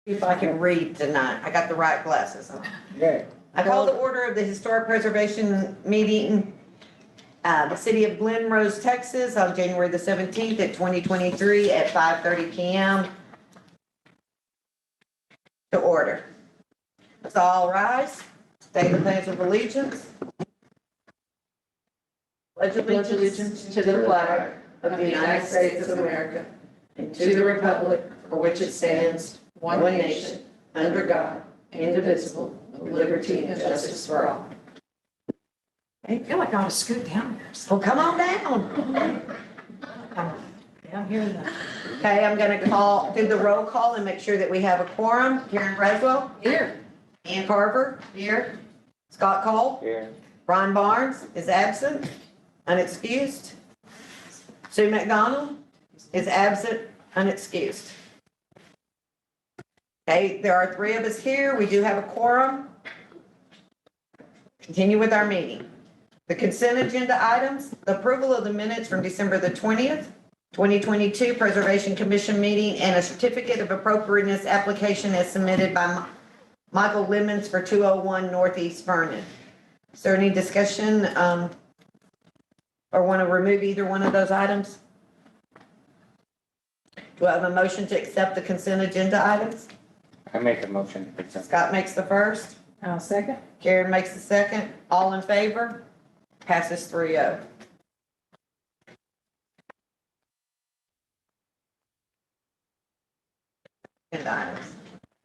If I can read tonight, I got the right glasses on. Okay. I call the order of the Historic Preservation Meeting, the city of Glen Rose, Texas, on January the 17th at 2023 at 5:30 PM. To order. Let's all rise, state the pledge of allegiance. Pledge Pledge allegiance to the flag of the United States of America and to the republic for which it stands, one nation, under God, indivisible, with liberty and justice for all. I feel like I ought to scoot down there. Well, come on down. Down here in the. Okay, I'm gonna do the roll call and make sure that we have a quorum. Karen Breswell. Here. Ann Carver. Here. Scott Cole. Here. Ron Barnes is absent, unexcused. Sue McDonald is absent, unexcused. Okay, there are 3 of us here. We do have a quorum. Continue with our meeting. The consent agenda items, the approval of the minutes from December the 20th, 2022 Preservation Commission meeting, and a certificate of appropriateness application as submitted by Michael Lemons for 201 Northeast Vernon. Is there any discussion or want to remove either one of those items? Do I have a motion to accept the consent agenda items? I make a motion to accept. Scott makes the first, I'll second. Karen makes the second. All in favor? Passes 3-0. Agenda items.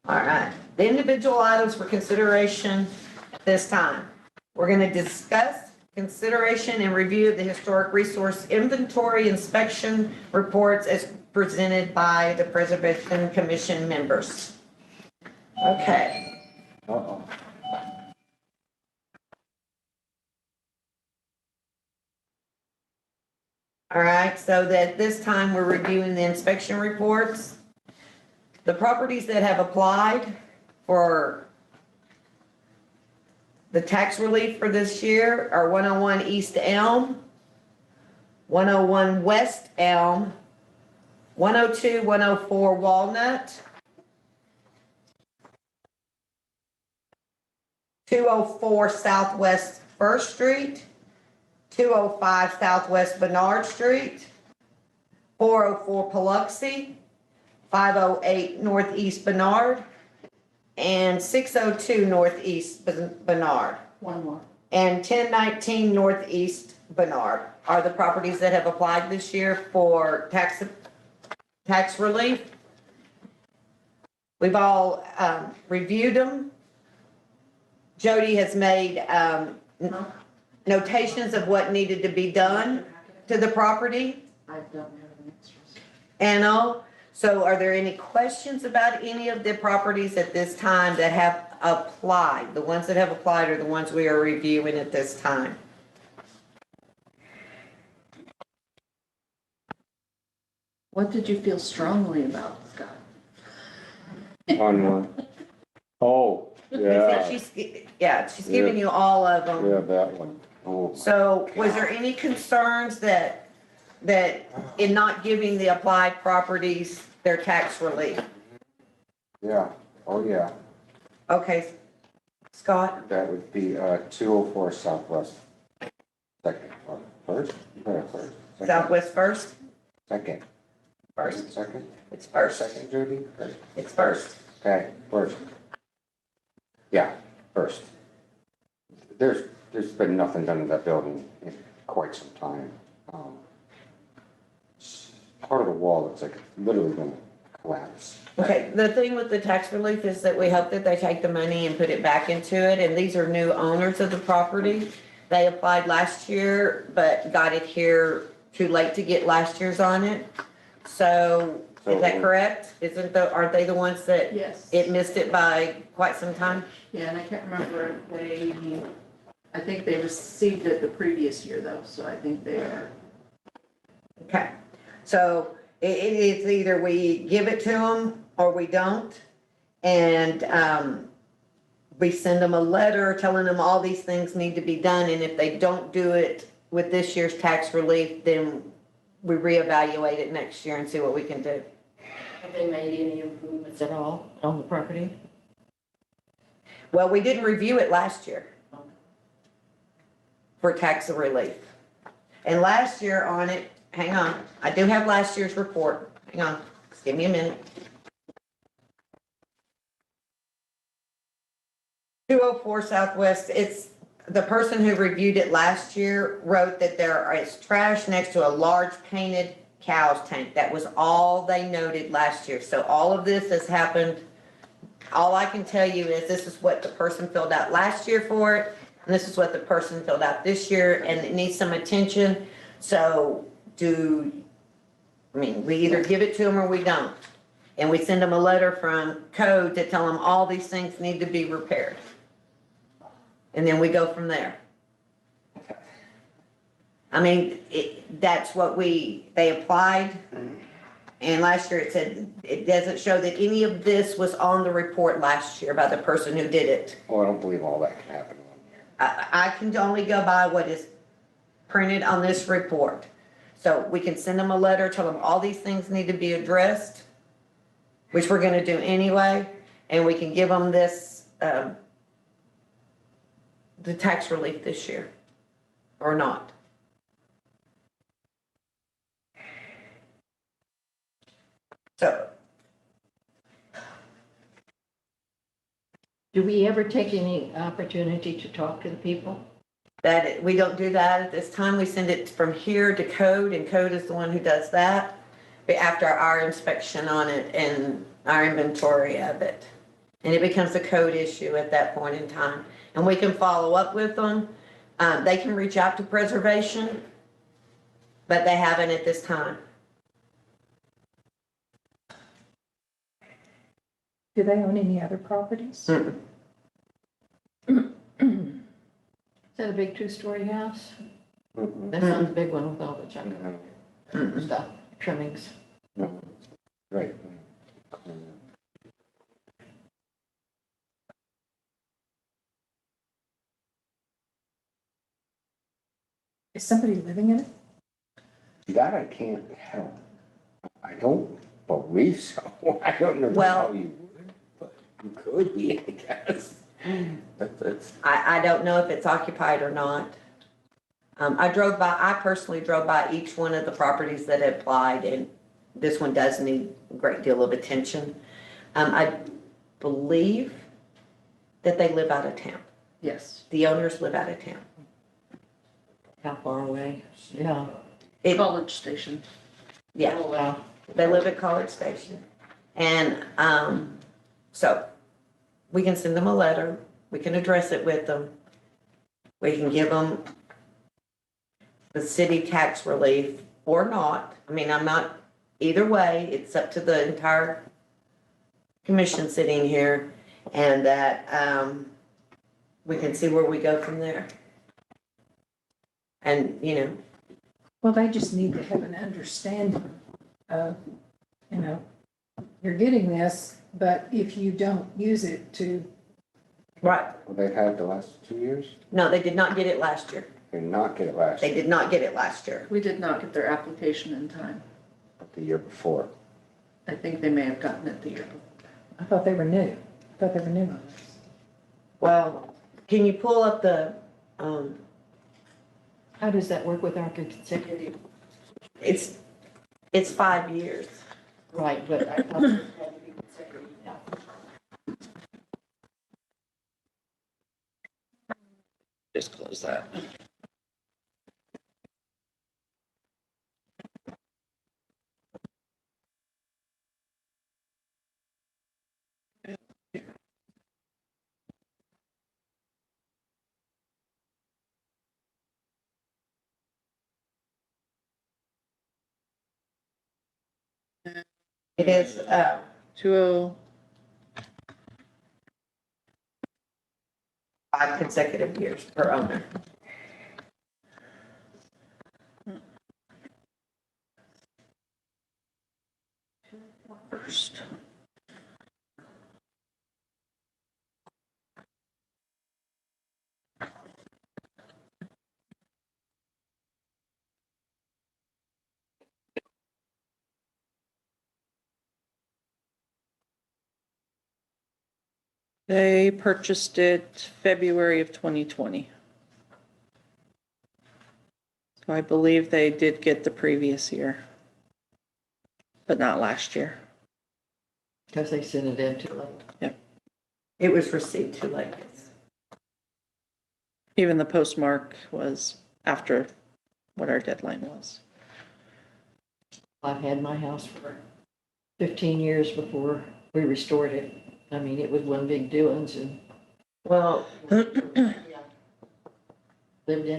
All right, the individual items for consideration at this time. We're going to discuss consideration and review of the historic resource inventory inspection reports as presented by the Preservation Commission members. Okay. Uh-oh. All right, so that this time we're reviewing the inspection reports. The properties that have applied for the tax relief for this year are 101 East Elm, 101 West Elm, 102, 104 Walnut, 204 Southwest First Street, 205 Southwest Bernard Street, 404 Paluxy, 508 Northeast Bernard, and 602 Northeast Bernard, One more. and 1019 Northeast Bernard are the properties that have applied this year for tax relief. We've all reviewed them. Jody has made notations of what needed to be done to the property. I don't have an answer. Anno, so are there any questions about any of the properties at this time that have applied? The ones that have applied are the ones we are reviewing at this time. What did you feel strongly about, Scott? On one. Oh, yeah, She's giving you all of them. yeah, that one. Oh, So was there any concerns that in not giving the applied properties their tax relief? yeah, oh, yeah. Okay, Scott? That would be 204 Southwest. Second, or first? Yeah, first. Second. Southwest first? Second. First. Second? It's first. Second, Judy? First. It's first. Okay, first. Yeah, first. There's been nothing done to that building in quite some time. Part of the wall looks like it's literally gonna collapse. Okay, the thing with the tax relief is that we hope that they take the money and put it back into it, and these are new owners of the property. They applied last year, but got it here too late to get last year's on it. So, is that correct? Aren't they the ones that Yes. it missed it by quite some time? Yeah, and I can't remember, I think they received it the previous year though, so I think they are. Okay, so it's either we give it to them or we don't. And we send them a letter telling them all these things need to be done. And if they don't do it with this year's tax relief, then we reevaluate it next year and see what we can do. Have they made any improvements at all on the property? Well, we didn't review it last year for tax relief. And last year on it, hang on, I do have last year's report. Hang on, just give me a minute. 204 Southwest, it's, the person who reviewed it last year wrote that there is trash next to a large painted cow's tank. That was all they noted last year. So all of this has happened. All I can tell you is this is what the person filled out last year for it, and this is what the person filled out this year, and it needs some attention. So we either give it to them or we don't. And we send them a letter from code to tell them all these things need to be repaired. And then we go from there. I mean, that's what they applied. And last year it said, it doesn't show that any of this was on the report last year by the person who did it. Oh, I don't believe all that can happen in 1 year. I can only go by what is printed on this report. So we can send them a letter, tell them all these things need to be addressed, which we're gonna do anyway, and we can give them this, the tax relief this year, or not. So, Do we ever take any opportunity to talk to the people? we don't do that at this time. We send it from here to code, and code is the one who does that. But after our inspection on it and our inventory of it. And it becomes a code issue at that point in time. And we can follow up with them. They can reach out to preservation, but they haven't at this time. Do they own any other properties? Mm-mm. Is that a big two-story house? Mm-mm. That sounds a big one with all the junk No, stuff, trimmings. no. Right. Is somebody living in it? That I can't help. I don't believe so. I don't know Well- how you would, but you could be, I guess. That's, I don't know if it's occupied or not. I personally drove by each one of the properties that applied, and this one does need a great deal of attention. I believe that they live out of town. Yes. The owners live out of town. How far away? Yeah. It, College Station. yeah, Oh, wow. they live at College Station. And, so we can send them a letter, we can address it with them. We can give them the city tax relief or not. I mean, I'm not, either way, it's up to the entire commission sitting here. And that, we can see where we go from there. And, Well, they just need to have an understanding of, you're getting this, but if you don't use it to, right, well, they've had the last 2 years. no, they did not get it last year. They did not get it last They year, did not get it last year. We did not get their application in time. but the year before. I think they may have gotten it the year before. I thought they were new. I thought they were new on this. Well, can you pull up the, How does that work with our consecutive? it's 5 years. Right, but I thought it had to be consecutive. Yeah. Just close that. It is, 20, 5 consecutive years per owner. first. They purchased it February of 2020. So I believe they did get the previous year, but not last year. Because they sent it in too late. It was received too late. Even the postmark was after what our deadline was. I've had my house for 15 years before we restored it. I mean, it was one big doings and Well, lived in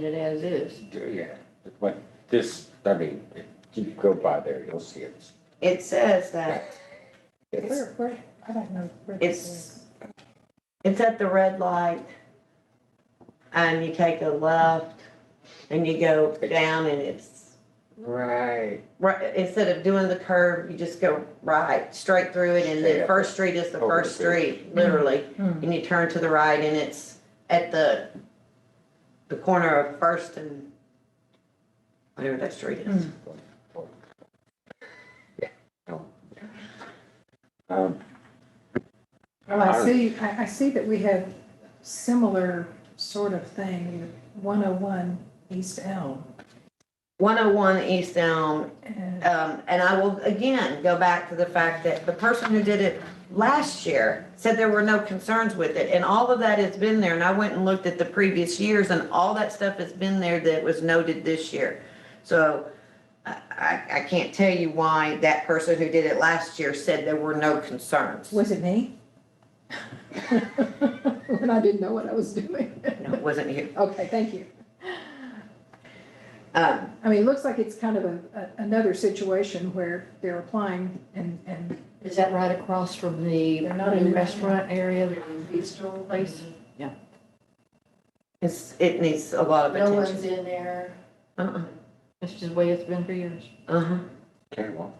it as is. Yeah, but this, I mean, if you go by there, you'll see it. it says that It's, Where, I don't know. where this it's at the red light, and you take a left, and you go down, and it's right, right, instead of doing the curve, you just go right, straight through it, and then Yeah. First Street is the Over first the bridge. street, literally. Mm. And you turn to the right, and it's at the corner of First and whatever that street is. no. Well, I see that we have similar sort of thing, 101 East Elm. 101 East Elm, And and I will again go back to the fact that the person who did it last year said there were no concerns with it, and all of that has been there, and I went and looked at the previous years, and all that stuff has been there that was noted this year. So I can't tell you why that person who did it last year said there were no concerns. was it me? When I didn't know what I was doing. No, it wasn't you. Okay, thank you. Um, I mean, it looks like it's kind of another situation where they're applying and Is that right across from the They're not in- restaurant area, the bistro place? Yeah. it needs a lot of No one's attention. in there. Uh-uh, That's just the way it's been for years. uh-huh. Okay, well,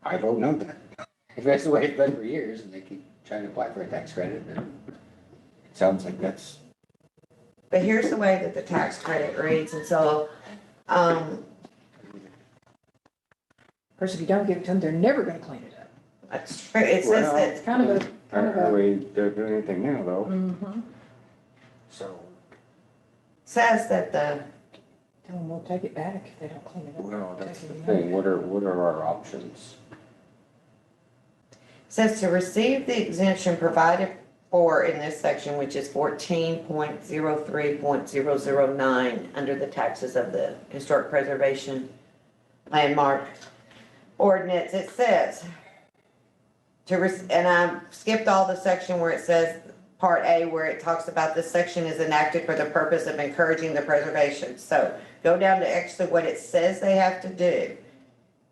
I vote no then. If that's the way it's been for years and they keep trying to apply for a tax credit, then it sounds like that's, But here's the way that the tax credit reads, and so, of course, if you don't give it to them, they're never gonna clean it up. it's true. It says Well- that, It's kind of a, I kind don't of know a. way they're doing anything now though, Mhm. so, says that the, Tell them we'll take it back if they don't clean it up. well, that's Take the it thing, what are our options? says to receive the exemption provided for in this section, which is 14.03.009, under the taxes of the historic preservation landmark ordinance, it says, and I skipped all the section where it says, Part A, where it talks about this section is enacted for the purpose of encouraging the preservation. So go down to actually what it says they have to do.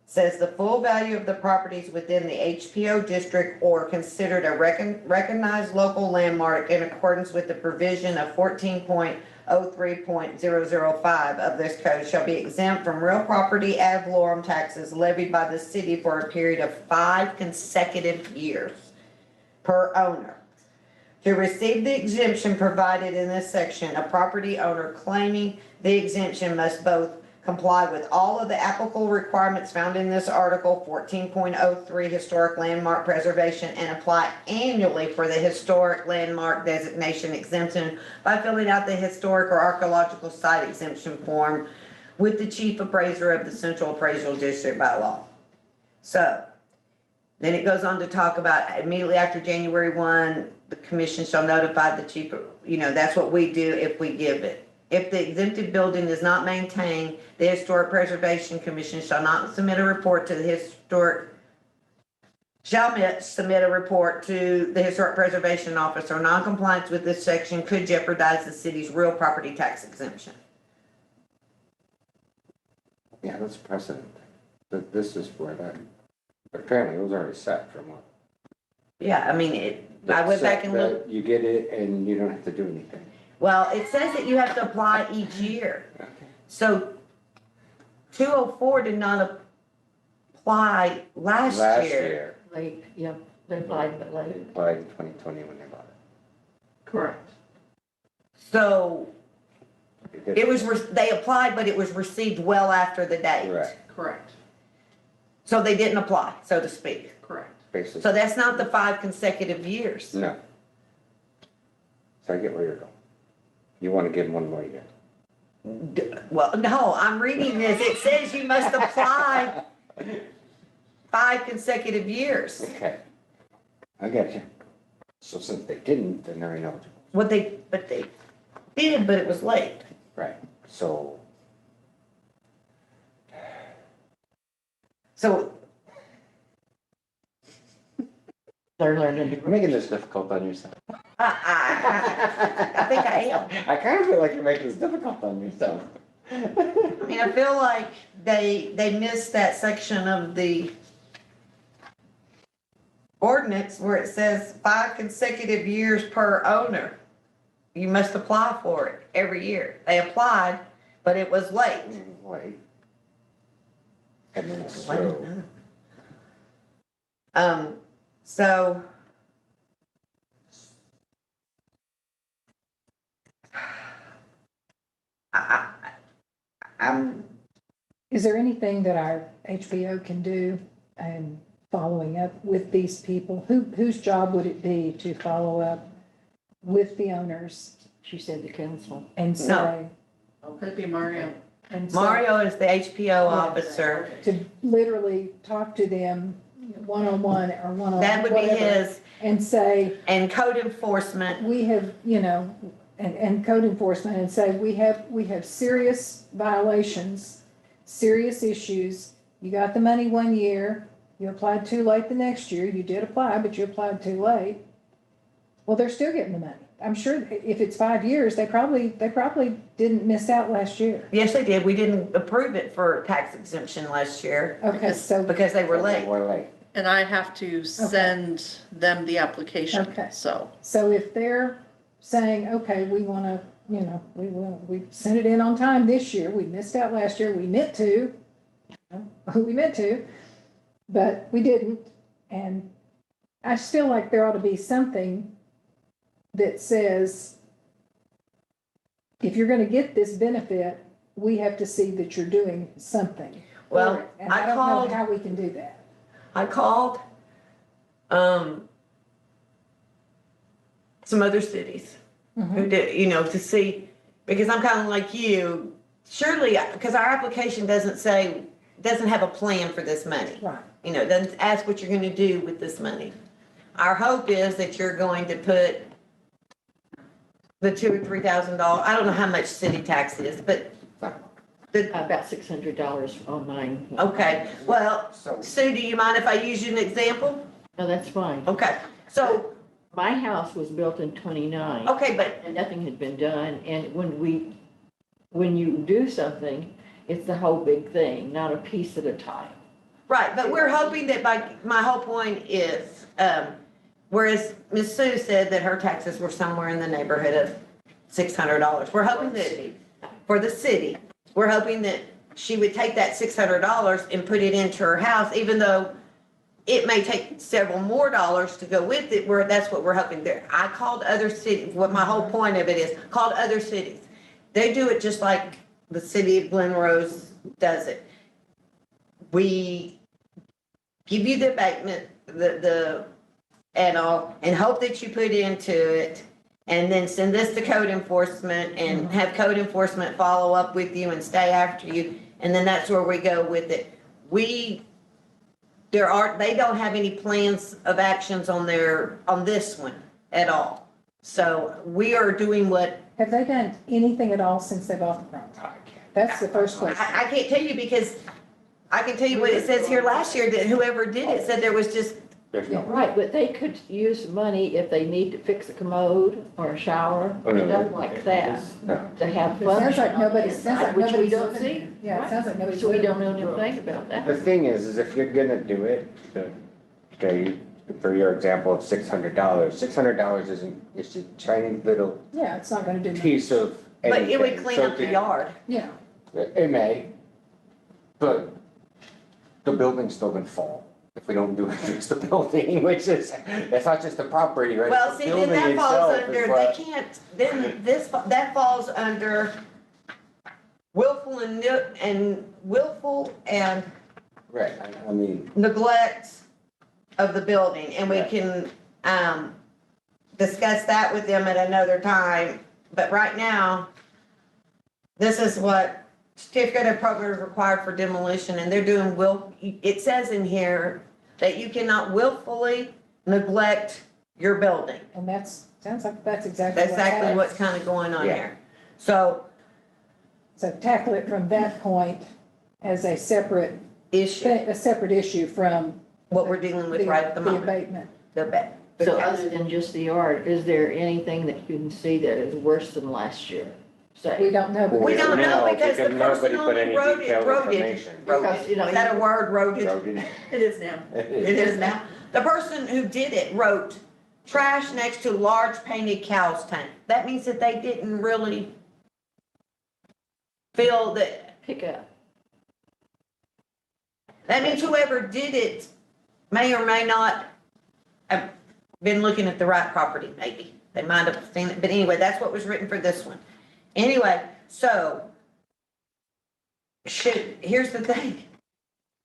Says the full value of the properties within the HPO district or considered a recognized local landmark in accordance with the provision of 14.03.005 of this code shall be exempt from real property ad valorem taxes levied by the city for a period of 5 consecutive years per owner. To receive the exemption provided in this section, a property owner claiming the exemption must both comply with all of the applicable requirements found in this article, 14.03 historic landmark preservation, and apply annually for the historic landmark designation exemption by filling out the historic or archaeological site exemption form with the chief appraiser of the Central Appraisal District by law. So, then it goes on to talk about immediately after January 1, the commission shall notify the chief, that's what we do if we give it. If the exempted building is not maintained, the Historic Preservation Commission shall not submit a report to the submit a report to the Historic Preservation Officer. Noncompliance with this section could jeopardize the city's real property tax exemption. Yeah, that's precedent, that this is where that, but apparently it was already set from what. Yeah, I mean, I went back and looked. You get it and you don't have to do anything. Well, it says that you have to apply each year. So 204 did not apply last year. Late, yeah, they applied but late. Applied in 2020 when they bought Correct. So it. it was, they applied, but it was received well after the date. Right, Correct. So they didn't apply, so to speak. Correct. basically, So that's not the 5 consecutive years. no, So I get where you're going. You want to give them 1 more year. Well, no, I'm reading this. It says you must apply 5 consecutive years. Okay. I get you. So since they didn't, then they're ineligible. But they did, but it was late. Right. So, So They're learning. you're making this difficult on yourself. I think I am. I kind of feel like you're making this difficult on yourself. I mean, I feel like they missed that section of the ordinance where it says 5 consecutive years per owner. You must apply for it every year. They applied, but it was late. Wait. And then I so, didn't know. So. I'm, Is there anything that our HBO can do in following up with these people? Whose job would it be to follow up with the owners She said the council. and say, Could be Mario. and say, Mario is the HPO officer. to literally talk to them one-on-one or one-on, That would be whatever, his, and say, and code enforcement. we have, and code enforcement, and say, we have serious violations, serious issues. You got the money 1 year, you applied too late the next year, you did apply, but you applied too late. Well, they're still getting the money. I'm sure if it's 5 years, they probably didn't miss out last year. Yes, they did. We didn't approve it for tax exemption last year Okay, so, because they were late. We're late. And I have to send them the application, Okay. so. so if they're saying, okay, we want to, we sent it in on time this year, we missed out last year, we meant to, but we didn't. And I just feel like there ought to be something that says, if you're going to get this benefit, we have to see that you're doing something. Well, for it. And I I don't called- know how we can do that. I called, some other cities who did, to see, because I'm kind of like you, surely, because our application doesn't have a plan for this money. Right. It doesn't ask what you're gonna do with this money. Our hope is that you're going to put the $2,000 or $3,000, I don't know how much city tax is, but About $600 on mine. okay, well, So, Sue, do you mind if I use you an example? No, that's fine. Okay, so, My house was built in 29. okay, but And nothing had been done, and when you do something, it's the whole big thing, not a piece at a time. right, but we're hoping that my whole point is, whereas Ms. Sue said that her taxes were somewhere in the neighborhood of $600. We're hoping that, for the city, we're hoping that she would take that $600 and put it into her house, even though it may take several more dollars to go with it, that's what we're hoping there. I called other cities, what my whole point of it is, called other cities. They do it just like the city of Glen Rose does it. We give you the abatement, and all, and hope that you put into it, and then send this to code enforcement and have code enforcement follow up with you and stay after you, and then that's where we go with it. They don't have any plans of actions on this one at all. So we are doing what, Have they done anything at all since they bought the property? I can't. That's the first question. I can't tell you because I can tell you what it says here last year, that whoever did it said there was just, There's no. Right, but they could use money if they need to fix a commode or a shower, Oh, no, stuff like that, No. to have It fun. sounds like nobody's, Which we don't see. Yeah, it sounds like nobody's. So we don't know anything about The that. thing is if you're gonna do it, okay, for your example of $600, $600 isn't, it's a tiny little Yeah, it's not gonna do much. piece of but anything. it would clean So up the yard. Yeah, It may, but the building's still gonna fall if we don't do it, fix the building, which is, it's not just the property, right? Well, The see, then building that falls itself is under, what- they can't, then that falls under willful and Right, I mean, neglect of the building, and we Right. can, discuss that with them at another time, but right now, this is what certificate of appropriate is required for demolition, and they're doing it says in here that you cannot willfully neglect your building. And sounds like that's exactly That's what's exactly happening. what's kind of going on Yeah. here. So, So tackle it from that point as a separate, issue from what we're dealing with right at the moment. abatement. So other than just the yard, is there anything that you can see that is worse than last year? We Say, don't know. We because- don't know because the nobody person put only any wrote it, detailed wrote it. information. Because, you know, Is that a word, wrote it? Road it is now. It is now. The person who did it wrote trash next to large painted cow's tank. That means that they didn't really feel that, Pick up. that means whoever did it may or may not have been looking at the right property, maybe. They might have seen it, but anyway, that's what was written for this one. Anyway, so here's the thing.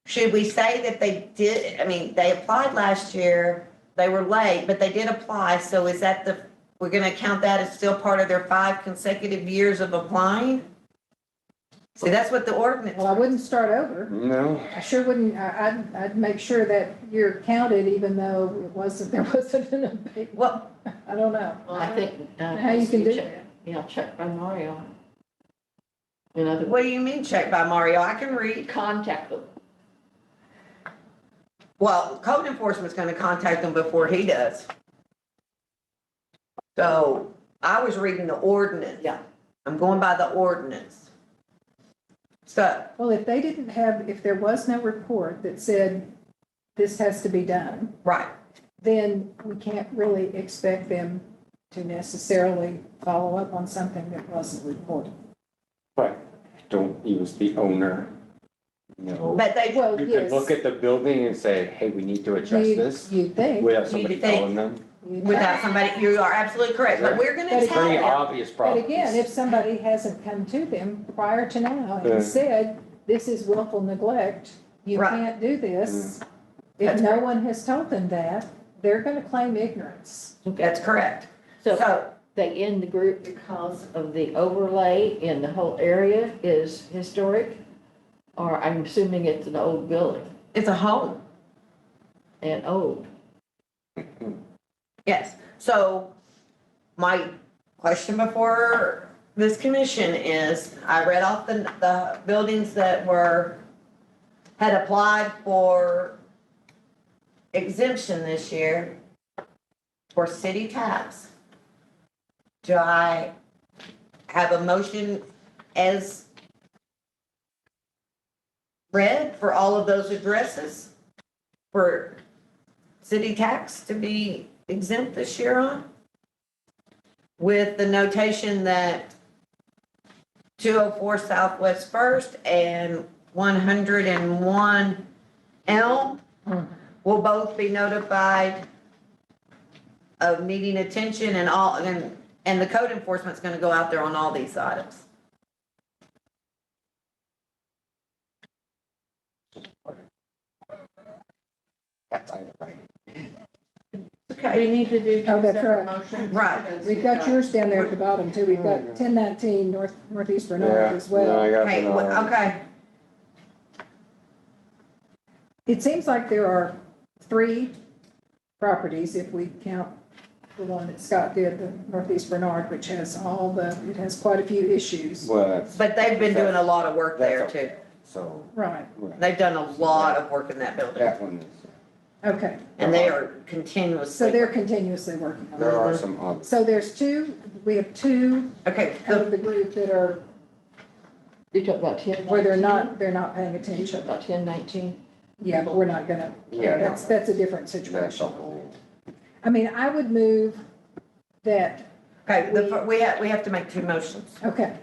Should we say that they did, I mean, they applied last year, they were late, but they did apply, so is that we're gonna count that as still part of their 5 consecutive years of applying? See, that's what the ordinance. Well, I wouldn't start over. No, I sure wouldn't, I'd make sure that you're counted even though there wasn't an abatement. Well, I don't know. Well, I think. How you can do check- that? You know, check by Mario. In other what do you mean check by Mario? I can read. contact them. Well, code enforcement's gonna contact them before he does. So I was reading the ordinance. Yeah. I'm going by the ordinance. So, Well, if there was no report that said this has to be done, right, then we can't really expect them to necessarily follow up on something that wasn't reported. but don't use the owner. No. but they, Well, You yes. could look at the building and say, hey, we need to address this You'd think. without somebody You'd think. telling them. without somebody, you are absolutely correct, but we're gonna But tell Pretty them. obvious But problem. again, if somebody hasn't come to them prior to now Yeah. and said, this is willful neglect, you Right. can't do this, if That's no correct. one has told them that, they're gonna claim ignorance. That's correct. So So, they in the group because of the overlay in the whole area is historic? Or I'm assuming it's an old building it's a home, and old. yes. So my question before this commission is, I read off the buildings that had applied for exemption this year for city tax. Do I have a motion as read for all of those addresses for city tax to be exempt this year on? With the notation that 204 Southwest First and 101 Elm will both be notified of needing attention and the code enforcement's gonna go out there on all these items. That's either right. We need to do Oh, two that's separate right. motions. Right. because We've got yours down there at the bottom too. We've got 1019 Northeast Bernard as Yeah, I well. got Okay, it all. okay, It seems like there are 3 properties, if we count the one that Scott did, the Northeast Bernard, which has it has quite a few issues. Well, that's. but they've been doing a lot of work there That's too. okay. So, Right, right. They've done a lot of work in that building, That one is, okay. and they are continuously. So they're continuously working on there it. are some others. So we have 2 Okay, out of the group that are, You talk about 10. where they're not paying You attention. talk about 1019. Yeah, but we're not gonna, Yeah, no. that's a different That's situation. all. I mean, I would move that, okay, we have to make 2 motions. okay,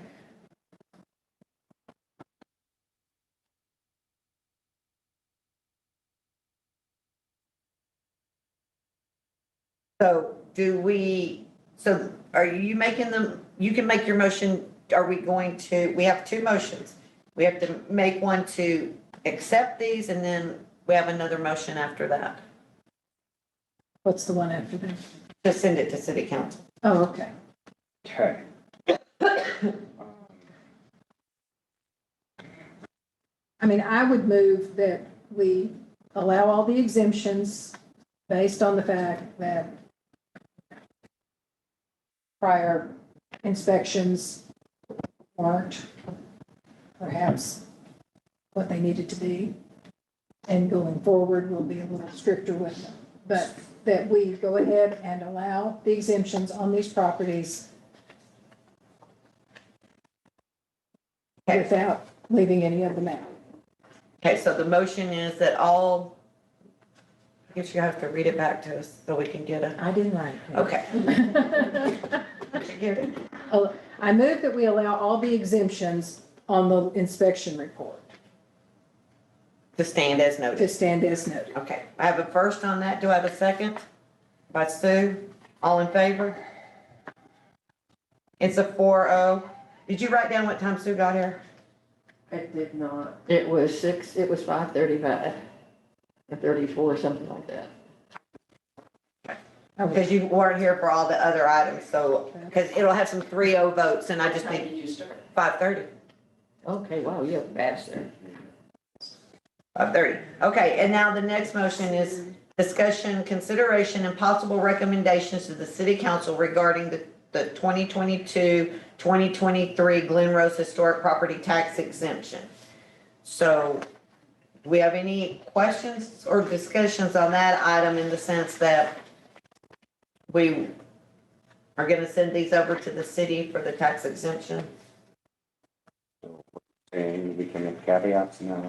So so are you making them, you can make your motion, are we going to, we have 2 motions. We have to make one to accept these and then we have another motion after that. what's the one after that? to send it to city council. Oh, okay. Okay. I mean, I would move that we allow all the exemptions based on the fact that prior inspections weren't perhaps what they needed to be. And going forward, we'll be a little stricter with them. But that we go ahead and allow the exemptions on these properties Okay. without leaving any of them out. Okay, so the motion is that all, I guess you have to read it back to us so we can get a, I didn't write it. okay. Did you get it? I move that we allow all the exemptions on the inspection report To stand as to noted. stand as noted. Okay, I have a first on that. Do I have a second? By Sue. All in favor? It's a 4-0. Did you write down what time Sue got here? I did not. It was 5:35, or 34, something like that. Because you weren't here for all the other items, so, because it'll have some 3-0 votes, and I just need you start? 5:30. Okay, wow, you have fast there. 5:30. Okay, and now the next motion is discussion, consideration, and possible recommendations to the city council regarding the 2022-2023 Glen Rose Historic Property Tax Exemption. So, do we have any questions or discussions on that item in the sense that we are gonna send these over to the city for the tax exemption? And we can make caveats now.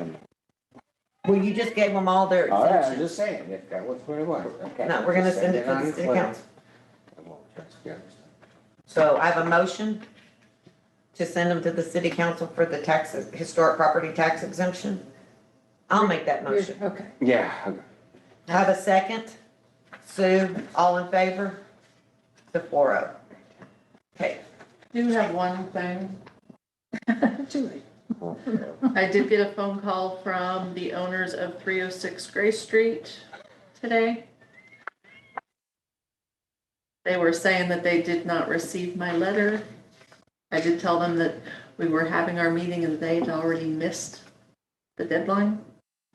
Well, you just gave them all their All right, I'm exemptions. just saying, if that was what it was, okay. No, we're gonna send it to on the city clear. council. And we'll just get it. So I have a motion to send them to the city council for the historic property tax exemption. I'll make that motion. Okay. Yeah, okay. I have a second. Sue, all in favor? The 4-0. Okay, Do have one thing. Too late. I did get a phone call from the owners of 306 Gray Street today. They were saying that they did not receive my letter. I did tell them that we were having our meeting and they'd already missed the deadline.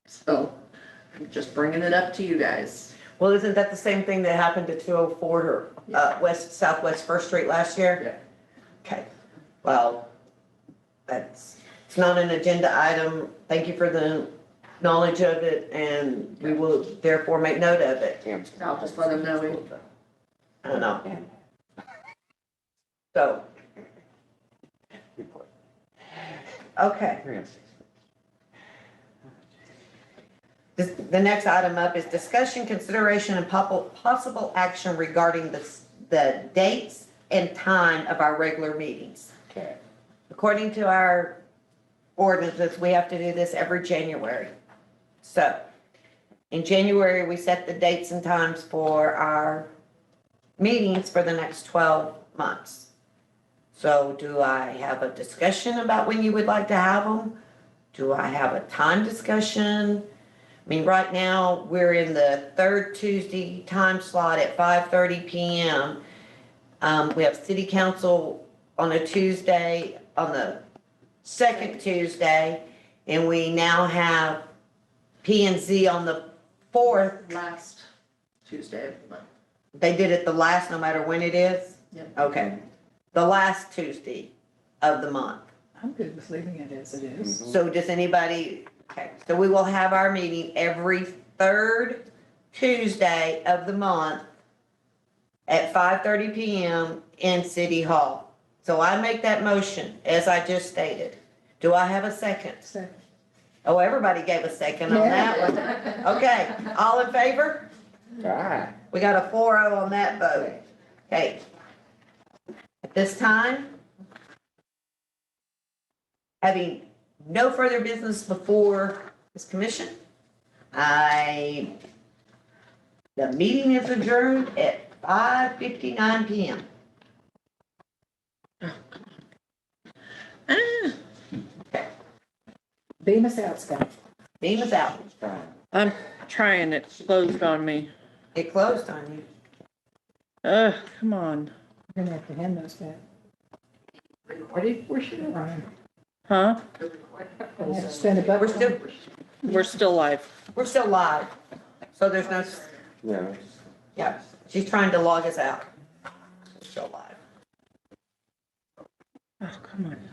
So I'm just bringing it up to you guys. well, isn't that the same thing that happened to 204 or Southwest First Street last year? Yeah. Okay, well, it's not an agenda item. Thank you for the knowledge of it, and we will therefore make note of it. Tam's- I'll just let them know we- I don't know. So, we put okay. 306. The next item up is discussion, consideration, and possible action regarding the dates and time of our regular meetings. Okay. According to our ordinances, we have to do this every January. So, in January, we set the dates and times for our meetings for the next 12 months. So do I have a discussion about when you would like to have them? Do I have a time discussion? I mean, right now, we're in the third Tuesday time slot at 5:30 PM. We have city council on a Tuesday, on the second Tuesday, and we now have P and Z on the fourth. Last Tuesday of the month. They did it the last, no matter when it is? Yep. Okay. The last Tuesday of the month. I'm good with leaving it as it is. So does anybody, okay, so we will have our meeting every third Tuesday of the month at 5:30 PM in City Hall. So I make that motion, as I just stated. Do I have a second? So, Oh, everybody gave a second on that one. Okay, all in favor? All right. We got a 4-0 on that vote. Okay. At this time, having no further business before this commission, the meeting is adjourned at 5:59 PM. beam us out, Scott. Beam is out. It's fine. I'm trying, it closed on me. It closed on you. Come on. We're gonna have to hand those back. Recorded portion of it. Huh? I have to spend a buck. We're still live. We're still live, so there's no, Yeah. yeah, she's trying to log us out. We're still live. Oh, come on.